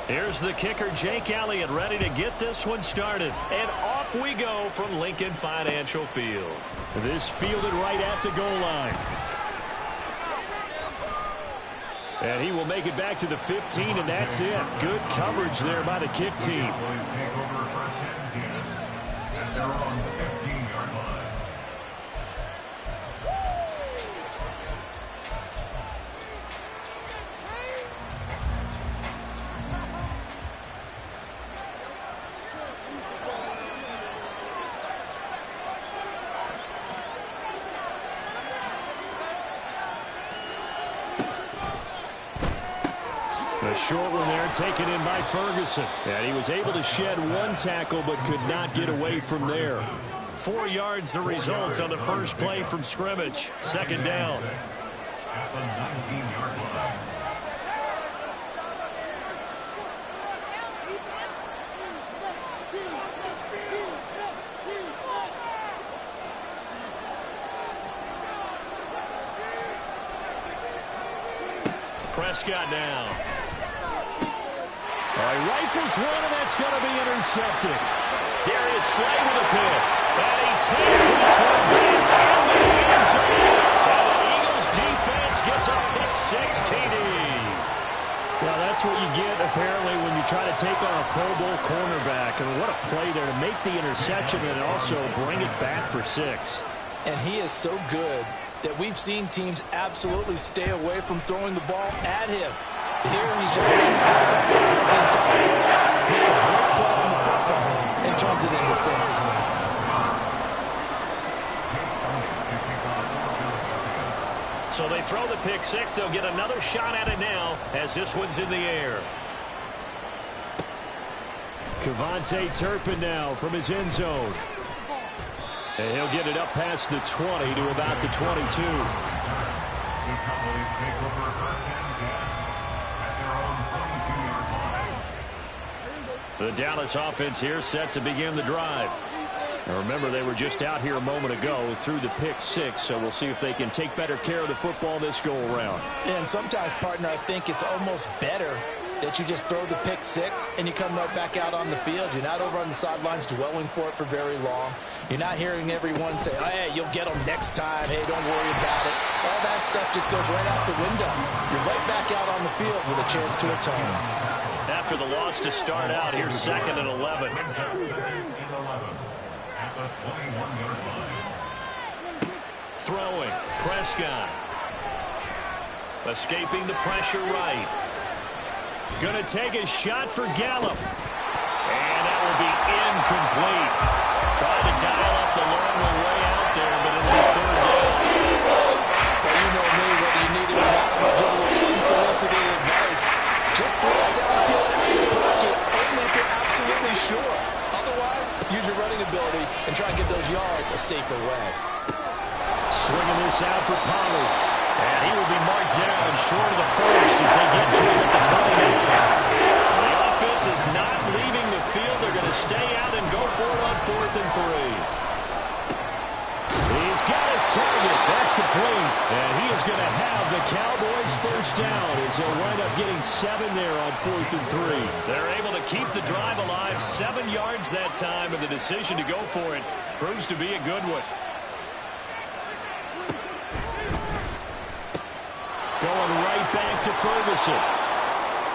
Here's the kicker, Jake Elliott, ready to get this one started. And off we go from Lincoln Financial Field. This fielded right at the goal line. And he will make it back to the 15, and that's it. Good coverage there by the kick team. A short one there taken in by Ferguson. And he was able to shed one tackle but could not get away from there. 4 yards the result on the first play from scrimmage. Second down. At the 19-yard line. Prescott now. Rifles one, and that's going to be intercepted. Darius Slay with a pick. And he takes this one back in the end zone. And the Eagles defense gets a pick-6 TD. Well, that's what you get, apparently, when you try to take on a Pro Bowl cornerback. I mean, what a play there to make the interception and also bring it back for 6. And he is so good that we've seen teams absolutely stay away from throwing the ball at him. Here he's just waiting the entire way. Makes a great play on the football and turns it into 6. So they throw the pick-6. They'll get another shot at it now as this one's in the air. Kevontae Turpin now from his end zone. And he'll get it up past the 20 to about the 22. The Cowboys take over first and 10 at their own 22-yard line. The Dallas offense here set to begin the drive. Now remember, they were just out here a moment ago through the pick-6, so we'll see if they can take better care of the football this go-around. And sometimes, partner, I think it's almost better that you just throw the pick-6 and you come right back out on the field. You're not over on the sidelines dwelling for it for very long. You're not hearing everyone say, oh, hey, you'll get them next time. Hey, don't worry about it. All that stuff just goes right out the window. You're right back out on the field with a chance to atone. After the loss to start out, here's 2nd and 11. At the 21-yard line. Throwing, Prescott. Escaping the pressure right. Going to take a shot for Gallup. And that will be incomplete. Trying to dial up the long way out there, but it'll be 3rd down. Well, you know me, whether you need it or not, I'm going to give a little unsolicited advice. Just throw it downfield out of your pocket, only if you're absolutely sure. Otherwise, use your running ability and try and get those yards a safer way. Swinging this out for Pollard. And he will be marked down short of the first as they get to him at the 29. The offense is not leaving the field. They're going to stay out and go for it on 4th and 3. He's got his target. That's complete. And he is going to have the Cowboys first down as they'll wind up getting 7 there on 4th and 3. They're able to keep the drive alive. 7 yards that time, and the decision to go for it proves to be a good one. Going right back to Ferguson.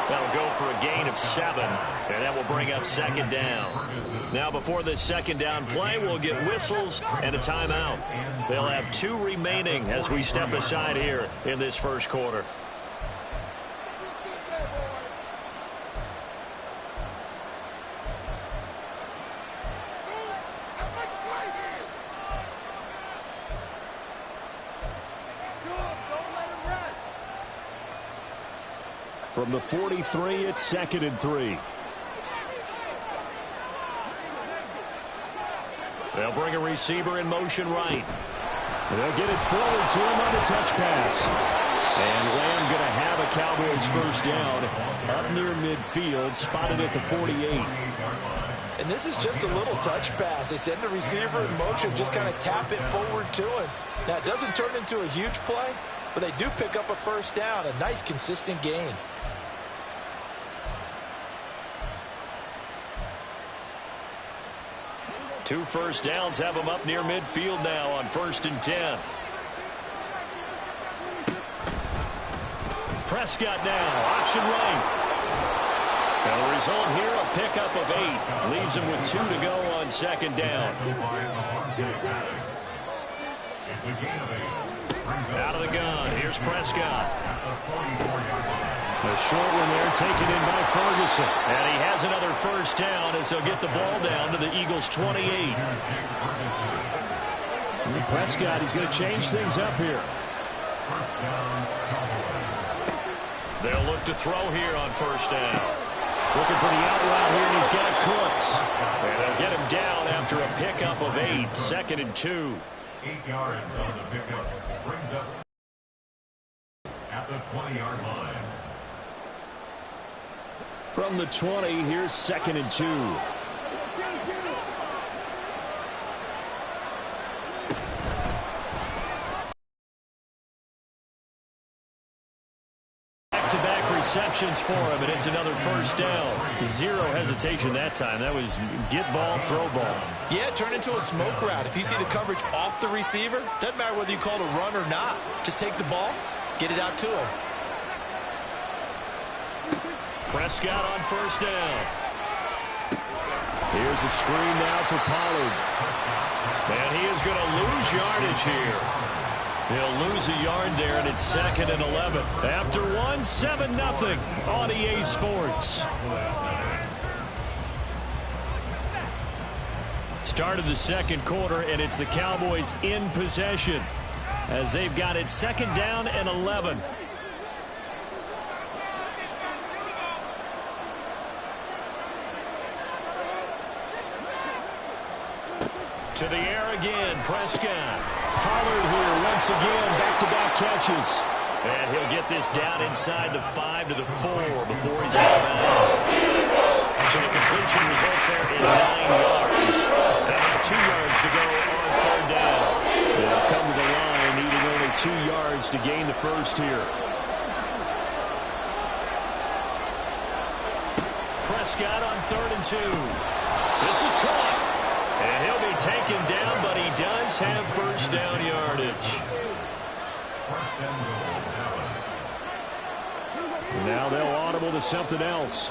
That'll go for a gain of 7, and that will bring up 2nd down. Now, before this 2nd down play, we'll get whistles and a timeout. They'll have 2 remaining as we step aside here in this first quarter. From the 43, it's 2nd and 3. They'll bring a receiver in motion right. They'll get it forward to him on the touch pass. And Lamb going to have a Cowboys first down up near midfield, spotted at the 48. And this is just a little touch pass. They send the receiver in motion, just kind of tap it forward to him. Now, it doesn't turn into a huge play, but they do pick up a first down, a nice, consistent gain. 2 first downs have them up near midfield now on 1st and 10. Prescott now, option right. And the result here, a pickup of 8. Leaves him with 2 to go on 2nd down. It's a gain of 8. Out of the gun, here's Prescott. A short one there taken in by Ferguson. And he has another first down as they'll get the ball down to the Eagles' 28. Prescott, he's going to change things up here. They'll look to throw here on 1st down. Looking for the out route here, and he's got Cooks. And they'll get him down after a pickup of 8, 2nd and 2. 8 yards on the pickup. Brings up at the 20-yard line. From the 20, here's 2nd and 2. Back-to-back receptions for him, and it's another first down. 0 hesitation that time. That was get ball, throw ball. Yeah, turn into a smoke route. If you see the coverage off the receiver, doesn't matter whether you call it a run or not. Just take the ball, get it out to him. Prescott on 1st down. Here's a screen now for Pollard. And he is going to lose yardage here. He'll lose a yard there, and it's 2nd and 11. After 1, 7-0 on EA Sports. Start of the 2nd quarter, and it's the Cowboys in possession as they've got it 2nd down and 11. To the air again, Prescott. Pollard here once again, back-to-back catches. And he'll get this down inside the 5 to the 4 before he's out of bounds. So the completion results there in 9 yards. And now 2 yards to go on 3rd down. They'll come to the line, needing only 2 yards to gain the first here. Prescott on 3rd and 2. This is caught. And he'll be taken down, but he does have first down yardage. Now they'll audible to something else.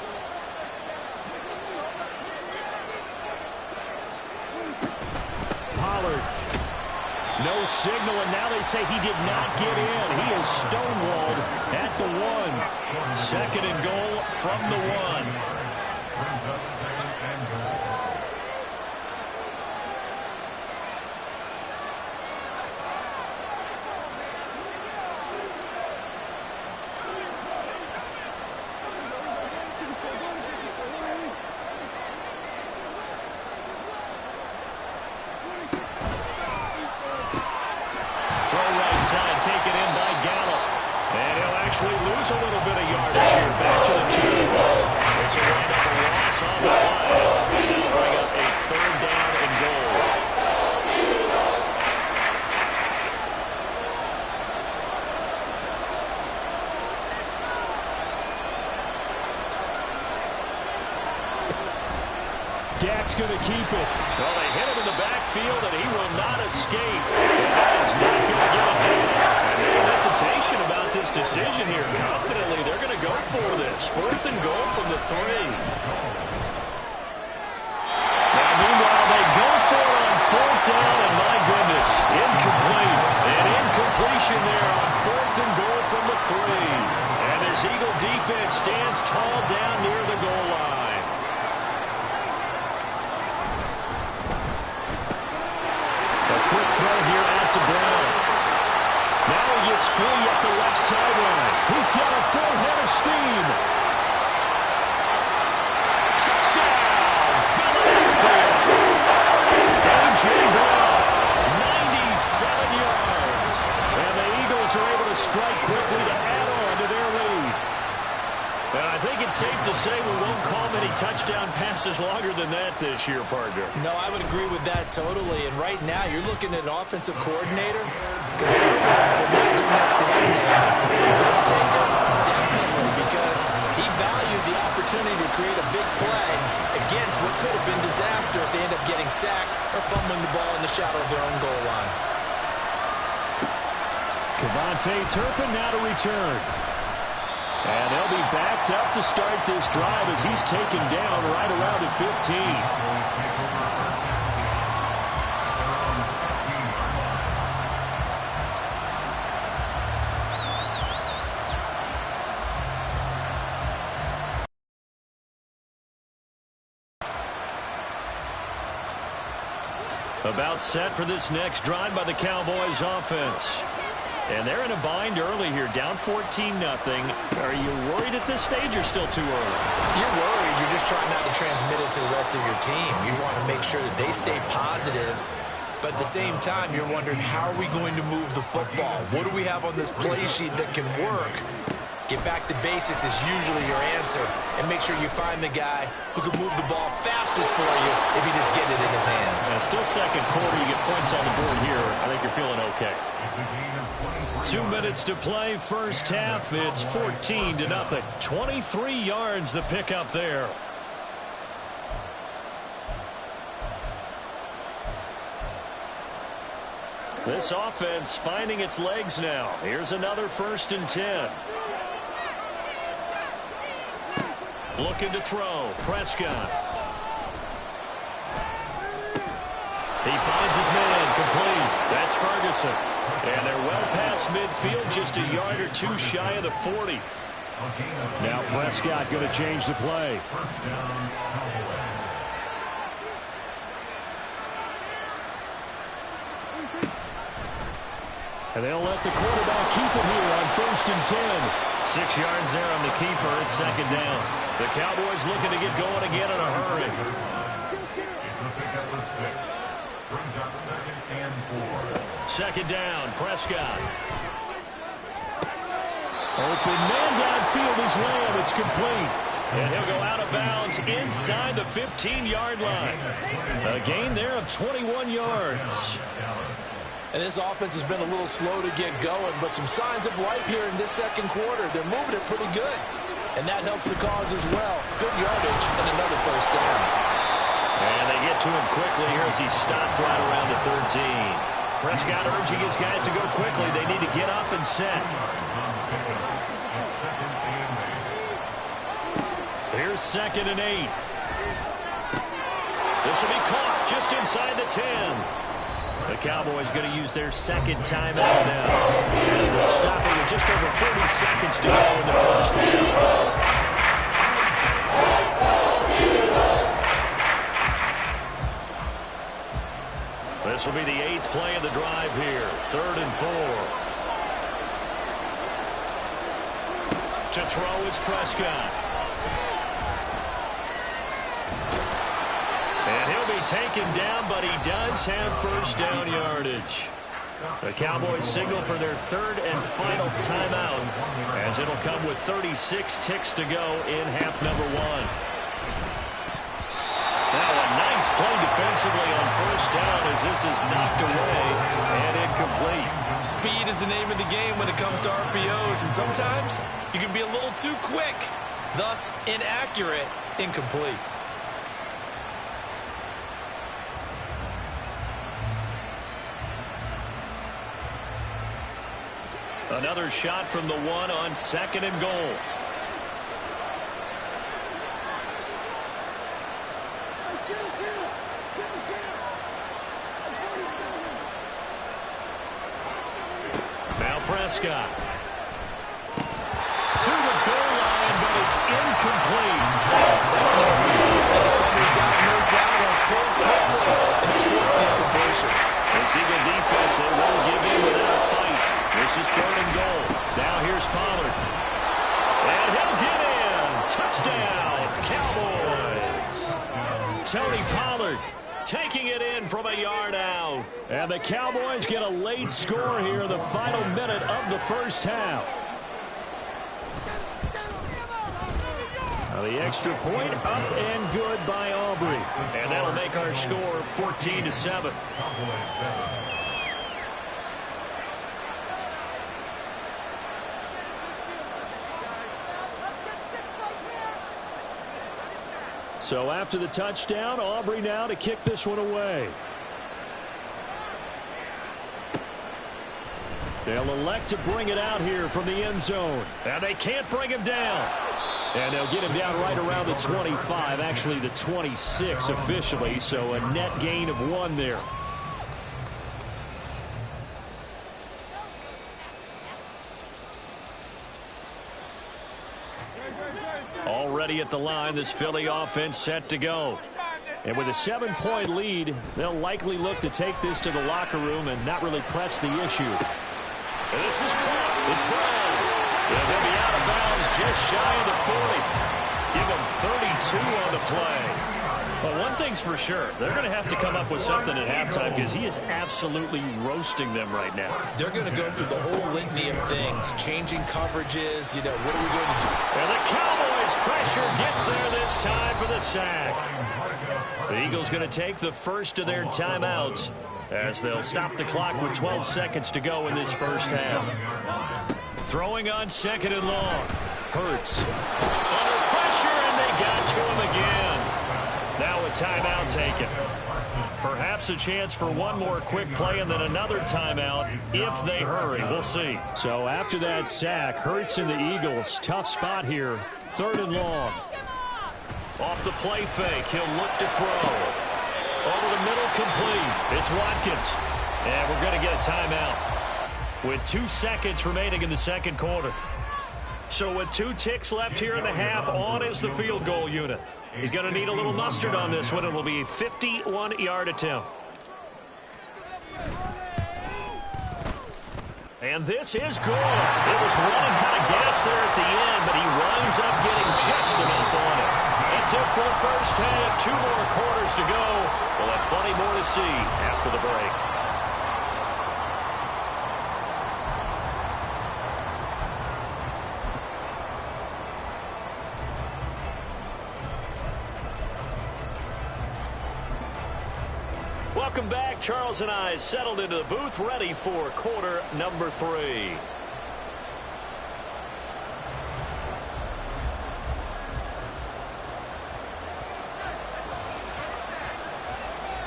Pollard. No signal, and now they say he did not get in. He is stonewalled at the 1. 2nd and goal from the 1. Taken in by Gallup. And he'll actually lose a little bit of yardage here. Back to the 2. This will wind up a loss on the play. And that'll bring up a 3rd down and goal. Dak's going to keep it. Well, they hit him in the backfield, and he will not escape. And that is not going to get it done. And no hesitation about this decision here. Confidently, they're going to go for this. 4th and goal from the 3. Now, meanwhile, they go for it on 4th down, and my goodness, incomplete. An incompletion there on 4th and goal from the 3. And this Eagle defense stands tall down near the goal line. Quick throw here out to Brown. Now he gets free at the left sideline. He's got a full head of steam. Touchdown, Philadelphia. A.J. Brown, 97 yards. And the Eagles are able to strike quickly to add on to their lead. And I think it's safe to say we won't call many touchdown passes longer than that this year, partner. No, I would agree with that totally. And right now, you're looking at an offensive coordinator. Conservative will not go next to his name. Risk taker, definitely, because he valued the opportunity to create a big play against what could have been disaster if they end up getting sacked or shadow of their own goal line. Kevontae Turpin now to return. And they'll be backed up to start this drive as he's taken down right around the 15. About set for this next drive by the Cowboys offense. And they're in a bind early here, down 14-0. Are you worried at this stage or still too early? You're worried. You're just trying not to transmit it to the rest of your team. You want to make sure that they stay positive. But at the same time, you're wondering, how are we going to move the football? What do we have on this play sheet that can work? Get back to basics is usually your answer. And make sure you find the guy who can move the ball fastest for you if you just get it in his hands. And still second quarter, you get points on the board here. I think you're feeling okay. 2 minutes to play, first half. It's 14-0. 23 yards the pickup there. This offense finding its legs now. Here's another 1st and 10. Looking to throw. Prescott. He finds his man. Complete. That's Ferguson. And they're well past midfield, just a yard or two shy of the 40. Now Prescott going to change the play. And they'll let the quarterback keep it here on 1st and 10. 6 yards there on the keeper. It's 2nd down. The Cowboys looking to get going again in a hurry. It's a pickup of 6. Brings up 2nd and 4. 2nd down. Prescott. Open man downfield is Lamb. It's complete. And he'll go out of bounds inside the 15-yard line. A gain there of 21 yards. And this offense has been a little slow to get going, but some signs of life here in this 2nd quarter. They're moving it pretty good, and that helps the cause as well. Good yardage and another 1st down. And they get to him quickly here as he stopped right around the 13. Prescott urging his guys to go quickly. They need to get up and set. Here's 2nd and 8. This will be caught just inside the 10. The Cowboys going to use their 2nd timeout now, as they're stopping with just over 40 seconds to go in the 1st half. This will be the 8th play of the drive here. 3rd and 4. To throw is Prescott. And he'll be taken down, but he does have 1st down yardage. The Cowboys signal for their 3rd and final timeout, as it'll come with 36 ticks to go in half number 1. Now a nice play defensively on 1st down as this is knocked away and incomplete. Speed is the name of the game when it comes to RPOs, and sometimes you can be a little too quick, thus inaccurate, incomplete. Another shot from the 1 on 2nd and goal. Now Prescott. To the goal line, but it's incomplete. That's an easy goal. We diagnosed that one close quickly, and it forced the incompletion. This Eagle defense, they won't give in without a fight. This is 3rd and goal. Now here's Pollard. And he'll get in. Touchdown, Cowboys. Tony Pollard taking it in from a yard out. And the Cowboys get a late score here in the final minute of the 1st half. Now the extra point up and good by Aubrey. And that'll make our score 14-7. So after the touchdown, Aubrey now to kick this one away. They'll elect to bring it out here from the end zone. And they can't bring him down. And they'll get him down right around the 25, actually the 26 officially, so a net gain of 1 there. Already at the line, this Philly offense set to go. And with a 7-point lead, they'll likely look to take this to the locker room and not really press the issue. And this is caught. It's Brown. And they'll be out of bounds just shy of the 40. Give him 32 on the play. Well, one thing's for sure. They're going to have to come up with something at halftime because he is absolutely roasting them right now. They're going to go through the whole litany of things, changing coverages, you know, what are we going to do? And the Cowboys pressure gets there this time for the sack. The Eagles going to take the first of their timeouts as they'll stop the clock with 12 seconds to go in this first half. Throwing on 2nd and long. Hurts. Under pressure, and they got to him again. Now a timeout taken. Perhaps a chance for one more quick play and then another timeout if they hurry. We'll see. So after that sack, Hurts and the Eagles, tough spot here. 3rd and long. Off the play fake, he'll look to throw. Over the middle, complete. It's Watkins. And we're going to get a timeout with 2 seconds remaining in the second quarter. So with 2 ticks left here in the half, on is the field goal unit. He's going to need a little mustard on this one. It will be a 51-yard attempt. And this is good. It was running out of gas there at the end, but he winds up getting just enough on it. That's it for the first half. 2 more quarters to go. We'll have plenty more to see after the break. Welcome back. Charles and I settled into the booth, ready for quarter number 3.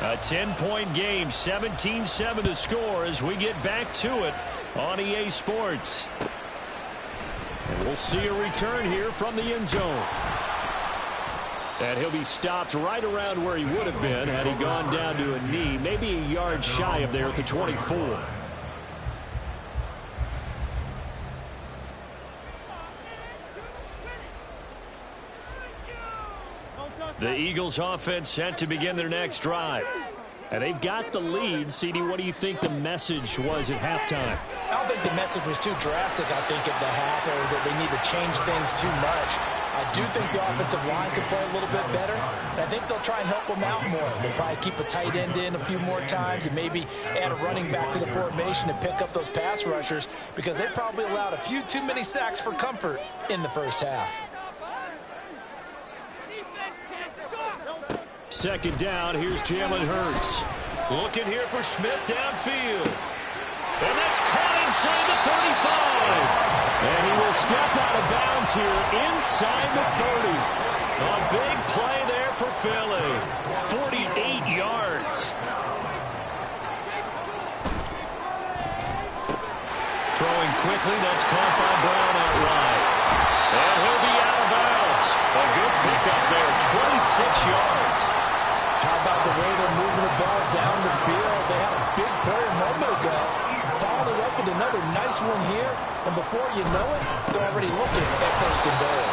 A 10-point game, 17-7 to score as we get back to it on EA Sports. And we'll see a return here from the end zone. And he'll be stopped right around where he would have been had he gone down to a knee, maybe a yard shy of there at the 24. The Eagles offense set to begin their next drive. And they've got the lead. CD, what do you think the message was at halftime? I don't think the message was too drastic, I think, at the half, or that they need to change things too much. I do think the offensive line could play a little bit better. And I think they'll try and help them out more. They'll probably keep a tight end in a few more times and maybe add a running back to the formation and pick up those pass rushers because they probably allowed a few too many sacks for comfort in the first half. 2nd down, here's Jalen Hurts. Looking here for Smith downfield. And that's caught inside the 35. And he will step out of bounds here inside the 30. A big play there for Philly. 48 yards. Throwing quickly, that's caught by Brown outright. And he'll be out of bounds. A good pickup there, 26 yards. How about the way they're moving the ball down the field? They had a big play a moment ago. Followed it up with another nice one here. And before you know it, they're already looking at 1st and goal.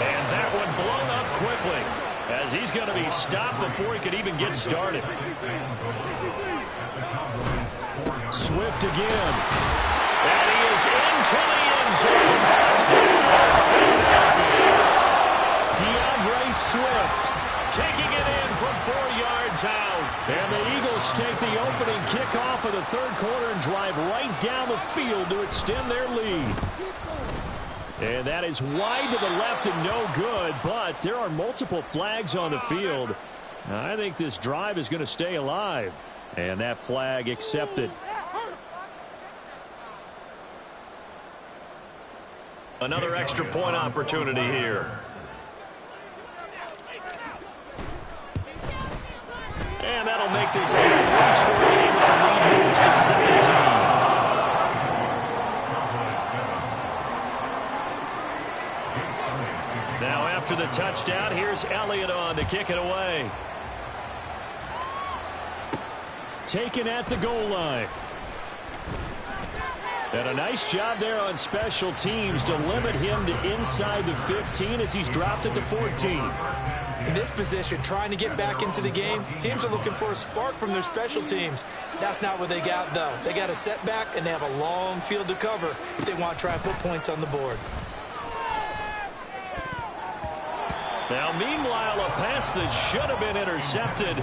And that one blown up quickly as he's going to be stopped before he could even get started. Swift again. And he is into the end zone. Touchdown, Philadelphia. DeAndre Swift taking it in from 4 yards out. And the Eagles take the opening kickoff of the 3rd quarter and drive right down the field to extend their lead. And that is wide to the left and no good, but there are multiple flags on the field. I think this drive is going to stay alive. And that flag accepted. Another extra point opportunity here. And that'll make this a 3-score game as the lead moves to 17. Now after the touchdown, here's Elliott on to kick it away. Taken at the goal line. And a nice job there on special teams to limit him to inside the 15 as he's dropped at the 14. In this position, trying to get back into the game, teams are looking for a spark from their special teams. That's not what they got, though. They got a setback, and they have a long field to cover if they want to try and put points on the board. Now, meanwhile, a pass that should have been intercepted,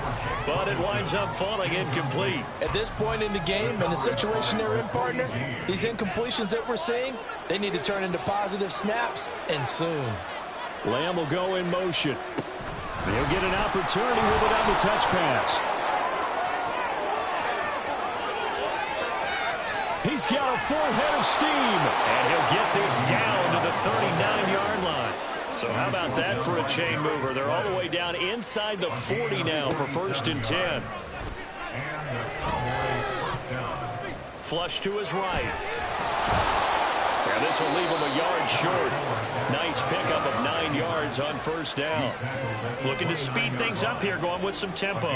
but it winds up falling incomplete. At this point in the game, and the situation they're in, partner, these incompletions that we're seeing, they need to turn into positive snaps, and soon. Lamb will go in motion. He'll get an opportunity with it on the touch pass. He's got a full head of steam. And he'll get this down to the 39-yard line. So how about that for a chain mover? They're all the way down inside the 40 now for 1st and 10. Flush to his right. And this will leave him a yard short. Nice pickup of 9 yards on 1st down. Looking to speed things up here, going with some tempo.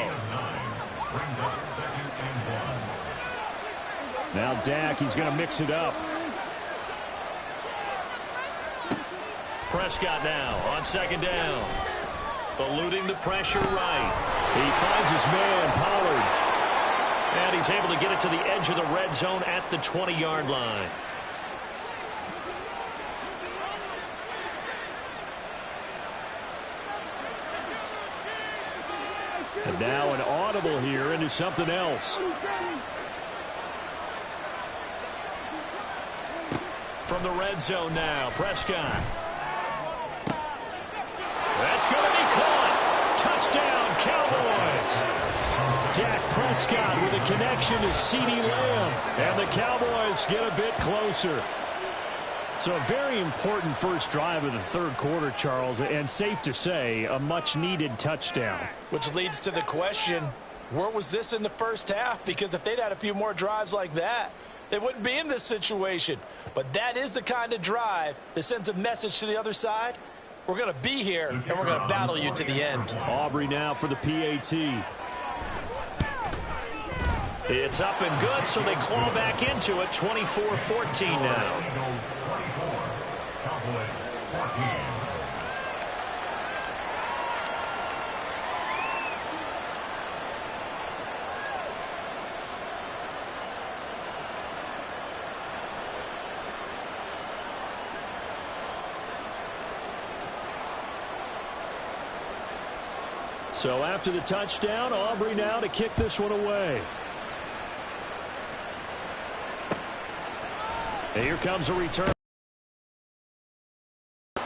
Now Dak, he's going to mix it up. Prescott now on 2nd down. Eluding the pressure right. He finds his man, Pollard. And he's able to get it to the edge of the red zone at the 20-yard line. And now an audible here into something else. From the red zone now, Prescott. That's going to be caught. Touchdown, Cowboys. Dak Prescott with a connection to CeeDee Lamb. And the Cowboys get a bit closer. So a very important first drive of the 3rd quarter, Charles, and safe to say, a much-needed touchdown. Which leads to the question, where was this in the first half? Because if they'd had a few more drives like that, they wouldn't be in this situation. But that is the kind of drive that sends a message to the other side. We're going to be here, and we're going to battle you to the end. Aubrey now for the PAT. It's up and good, so they claw back into it, 24-14 now. So after the touchdown, Aubrey now to kick this one away. And here comes a return.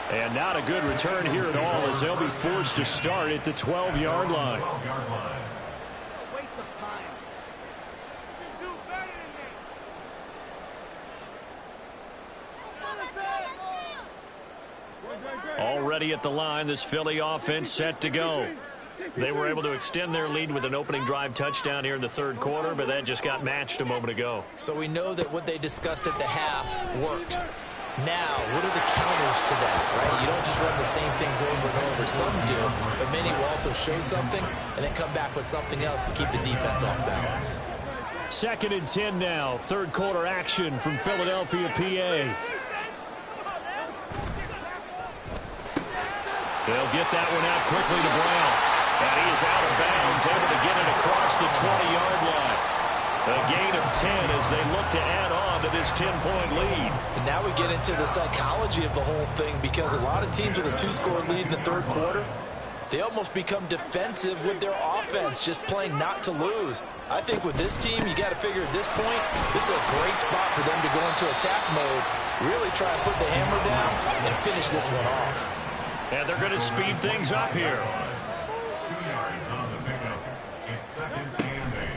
And not a good return here at all as they'll be forced to start at the 12-yard line. Waste of time. You can do better than me. Already at the line, this Philly offense set to go. They were able to extend their lead with an opening drive touchdown here in the 3rd quarter, but that just got matched a moment ago. So we know that what they discussed at the half worked. Now, what are the counters to that, right? You don't just run the same things over and over. Some do, but many will also show something and then come back with something else to keep the defense off balance. 2nd and 10 now. 3rd quarter action from Philadelphia, PA. They'll get that one out quickly to Brown. And he is out of bounds, able to get it across the 20-yard line. A gain of 10 as they look to add on to this 10-point lead. And now we get into the psychology of the whole thing, because a lot of teams with a 2-score lead in the 3rd quarter, they almost become defensive with their offense, just playing not to lose. I think with this team, you got to figure at this point, this is a great spot for them to go into attack mode, really try and put the hammer down and finish this one off. And they're going to speed things up here. 2 yards on the pickup. It's 2nd and 8.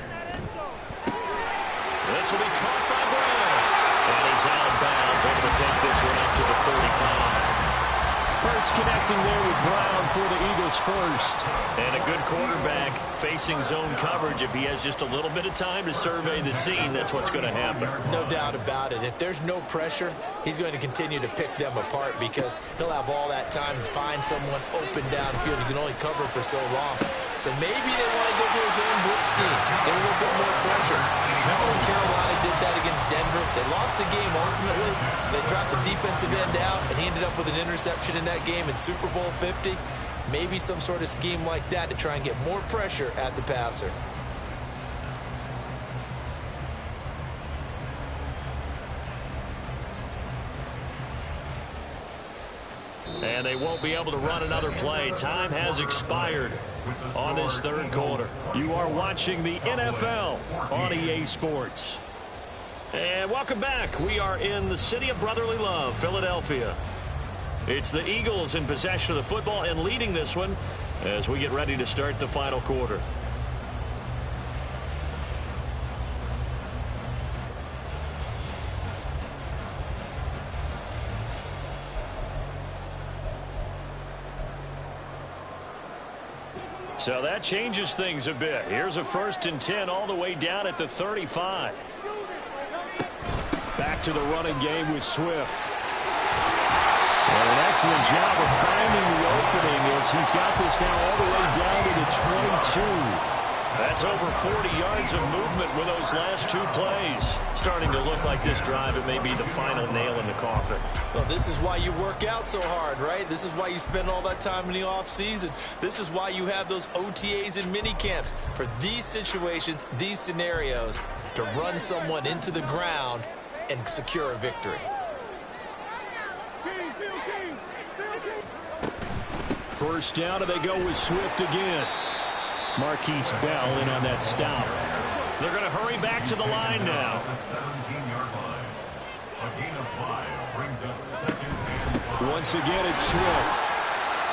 This will be caught by Brown. And he's out of bounds, able to take this one up to the 35. Hurts connecting there with Brown for the Eagles first. And a good quarterback facing zone coverage. If he has just a little bit of time to survey the scene, that's what's going to happen. No doubt about it. If there's no pressure, he's going to continue to pick them apart because he'll have all that time to find someone open downfield. He can only cover for so long. So maybe they want to go to a zone blitz scheme, get a little bit more pressure. Remember when Carolina did that against Denver? They lost the game ultimately. They dropped the defensive end out, and he ended up with an interception in that game in Super Bowl 50. Maybe some sort of scheme like that to try and get more pressure at the passer. And they won't be able to run another play. Time has expired on this third quarter. You are watching the NFL on EA Sports. And welcome back. We are in the city of brotherly love, Philadelphia. It's the Eagles in possession of the football and leading this one as we get ready to start the final quarter. So that changes things a bit. Here's a 1st and 10 all the way down at the 35. Back to the running game with Swift. And an excellent job of finding the opening as he's got this now all the way down to the 22. That's over 40 yards of movement with those last 2 plays. Starting to look like this drive, it may be the final nail in the coffin. Well, this is why you work out so hard, right? This is why you spend all that time in the offseason. This is why you have those OTAs and mini camps. For these situations, these scenarios, to run someone into the ground and secure a victory. First down, and they go with Swift again. Marquise Bell in on that stop. They're going to hurry back to the line now. Once again, it's Swift.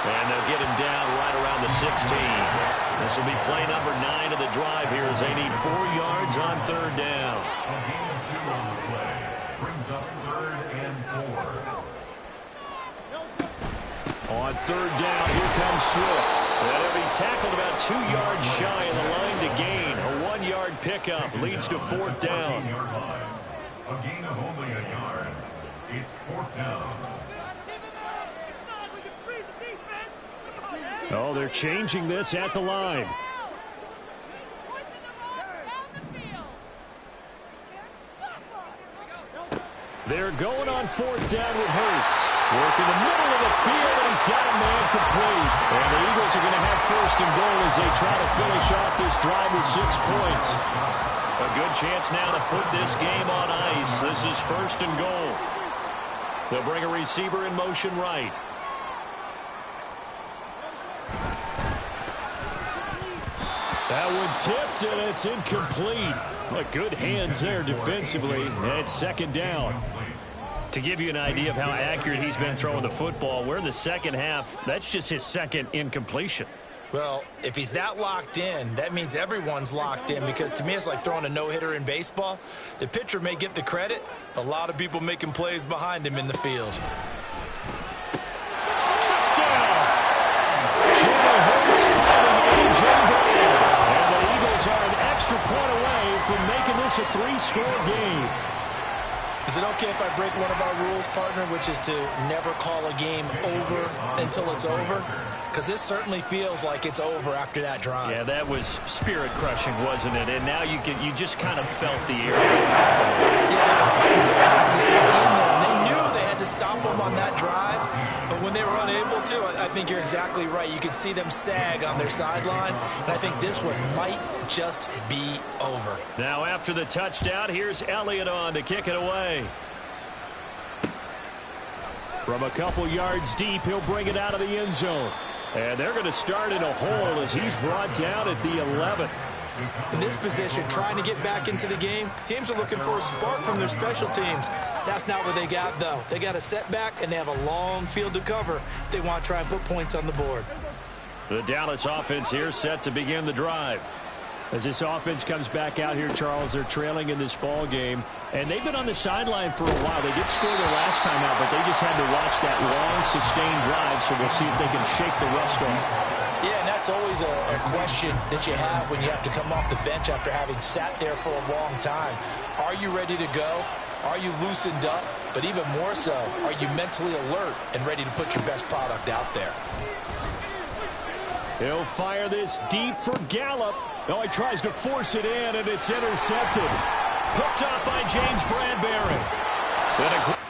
And they'll get him down right around the 16. This will be play number 9 of the drive here as they need 4 yards on 3rd down. A gain of 2 on the play. Brings up 3rd and 4. On 3rd down, here comes Swift. And he'll be tackled about 2 yards shy of the line to gain. A 1-yard pickup leads to 4th down. A gain of only a yard. It's 4th down. Oh, they're changing this at the line. They're going on 4th down with Hurts. Working the middle of the field, and he's got a man complete. And the Eagles are going to have 1st and goal as they try to finish off this drive with 6 points. A good chance now to put this game on ice. This is 1st and goal. They'll bring a receiver in motion right. That one tipped, and it's incomplete. But good hands there defensively, and it's 2nd down. To give you an idea of how accurate he's been throwing the football, we're in the second half. That's just his 2nd incompletion. Well, if he's that locked in, that means everyone's locked in, because to me it's like throwing a no-hitter in baseball. The pitcher may get the credit, a lot of people making plays behind him in the field. Touchdown! Jimmy Hurts finding A.J. Brown. And the Eagles are an extra point away from making this a 3-score game. Is it okay if I break one of our rules, partner, which is to never call a game over until it's over? Because this certainly feels like it's over after that drive. Yeah, that was spirit-crushing, wasn't it? And now you just kind of felt the air. Yeah, they were fighting so hard to stay in there. And they knew they had to stop them on that drive. But when they were unable to, I think you're exactly right. You could see them sag on their sideline. And I think this one might just be over. Now after the touchdown, here's Elliott on to kick it away. From a couple yards deep, he'll bring it out of the end zone. And they're going to start in a hole as he's brought down at the 11. In this position, trying to get back into the game, teams are looking for a spark from their special teams. That's not what they got, though. They got a setback, and they have a long field to cover if they want to try and put points on the board. The Dallas offense here set to begin the drive. As this offense comes back out here, Charles, they're trailing in this ball game, and they've been on the sideline for a while. They did score their last time out, but they just had to watch that long, sustained drive, so we'll see if they can shake the rust off. Yeah, and that's always a question that you have when you have to come off the bench after having sat there for a long time. Are you ready to go? Are you loosened up? But even more so, are you mentally alert and ready to put your best product out there? He'll fire this deep for Gallup. Oh, he tries to force it in, and it's intercepted. Picked off by James Bradbury.